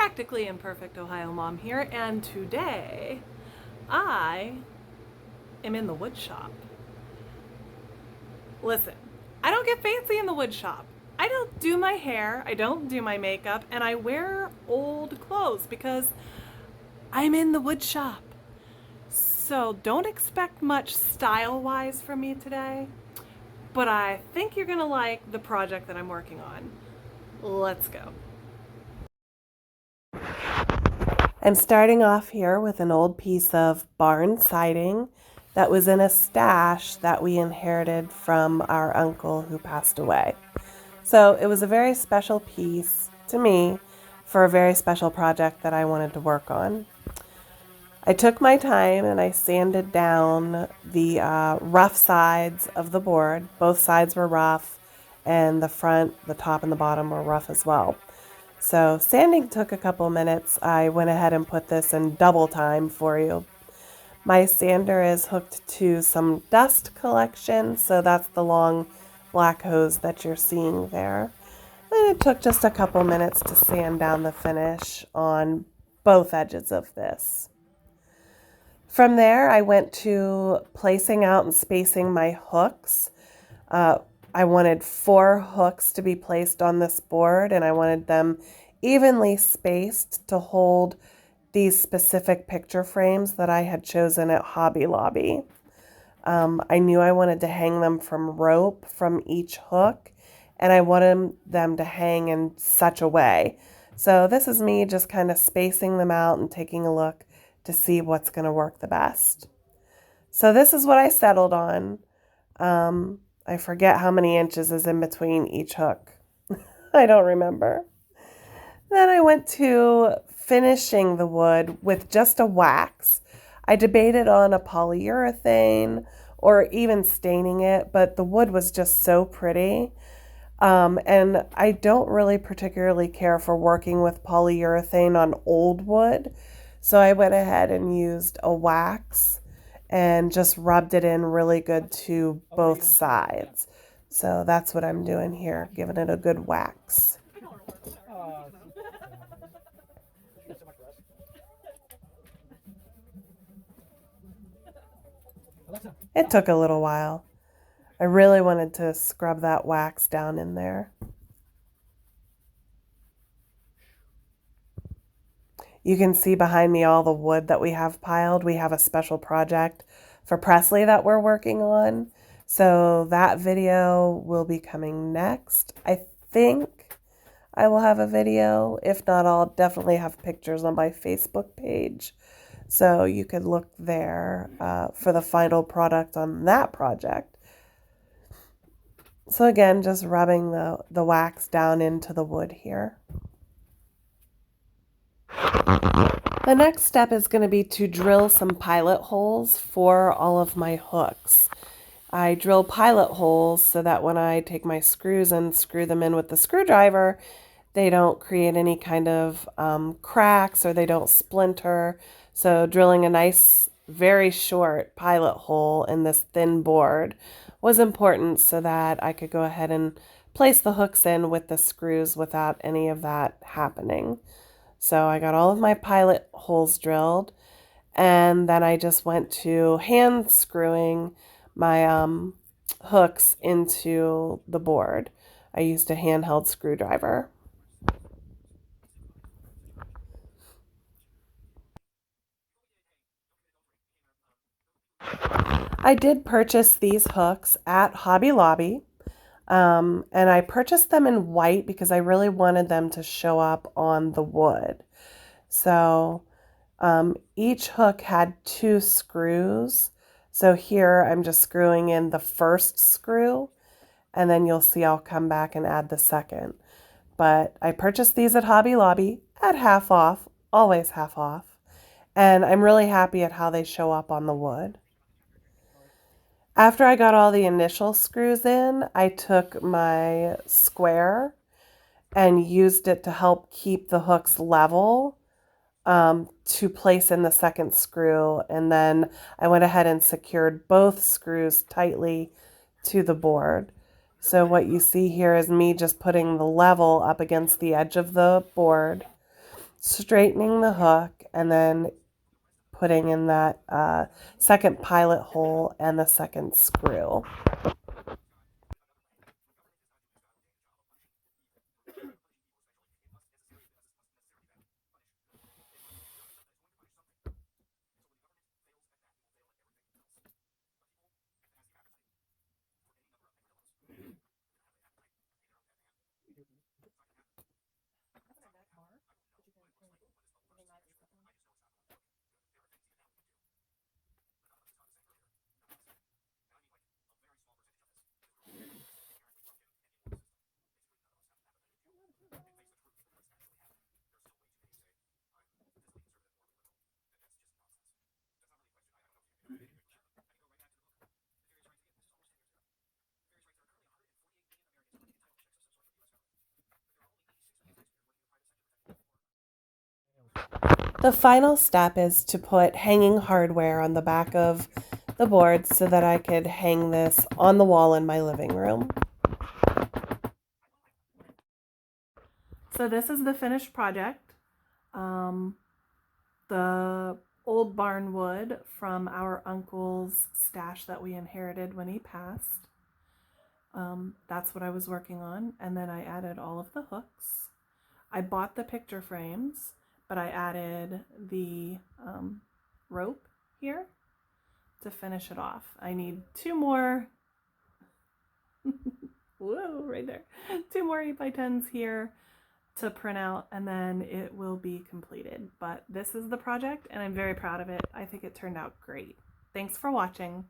Practically Imperfect Ohio Mom here, and today I am in the wood shop. Listen, I don't get fancy in the wood shop. I don't do my hair, I don't do my makeup, and I wear old clothes because I'm in the wood shop. So don't expect much style-wise from me today, but I think you're gonna like the project that I'm working on. Let's go. I'm starting off here with an old piece of barn siding that was in a stash that we inherited from our uncle who passed away. So it was a very special piece to me for a very special project that I wanted to work on. I took my time and I sanded down the rough sides of the board. Both sides were rough, and the front, the top, and the bottom were rough as well. So sanding took a couple minutes. I went ahead and put this in double time for you. My sander is hooked to some dust collection, so that's the long black hose that you're seeing there. And it took just a couple minutes to sand down the finish on both edges of this. From there, I went to placing out and spacing my hooks. I wanted 4 hooks to be placed on this board, and I wanted them evenly spaced to hold these specific picture frames that I had chosen at Hobby Lobby. I knew I wanted to hang them from rope from each hook, and I wanted them to hang in such a way. So this is me just kind of spacing them out and taking a look to see what's going to work the best. So this is what I settled on. I forget how many inches is in between each hook. I don't remember. Then I went to finishing the wood with just a wax. I debated on a polyurethane or even staining it, but the wood was just so pretty. And I don't really particularly care for working with polyurethane on old wood. So I went ahead and used a wax and just rubbed it in really good to both sides. So that's what I'm doing here, giving it a good wax. It took a little while. I really wanted to scrub that wax down in there. You can see behind me all the wood that we have piled. We have a special project for Presley that we're working on. So that video will be coming next. I think I will have a video. If not, I'll definitely have pictures on my Facebook page. So you could look there for the final product on that project. So again, just rubbing the wax down into the wood here. The next step is going to be to drill some pilot holes for all of my hooks. I drill pilot holes so that when I take my screws and screw them in with the screwdriver, they don't create any kind of cracks or they don't splinter. So drilling a nice, very short pilot hole in this thin board was important so that I could go ahead and place the hooks in with the screws without any of that happening. So I got all of my pilot holes drilled, and then I just went to hand screwing my hooks into the board. I used a handheld screwdriver. I did purchase these hooks at Hobby Lobby, and I purchased them in white because I really wanted them to show up on the wood. So each hook had 2 screws. So here I'm just screwing in the first screw, and then you'll see I'll come back and add the second. But I purchased these at Hobby Lobby at half off, always half off. And I'm really happy at how they show up on the wood. After I got all the initial screws in, I took my square and used it to help keep the hooks level to place in the second screw. And then I went ahead and secured both screws tightly to the board. So what you see here is me just putting the level up against the edge of the board. straightening the hook, and then putting in that second pilot hole and the second screw. The final step is to put hanging hardware on the back of the board so that I could hang this on the wall in my living room. So this is the finished project. The old barn wood from our uncle's stash that we inherited when he passed. That's what I was working on, and then I added all of the hooks. I bought the picture frames, but I added the rope here to finish it off. I need two more, whoa, right there, two more 8x10s here to print out, and then it will be completed. But this is the project, and I'm very proud of it. I think it turned out great. Thanks for watching.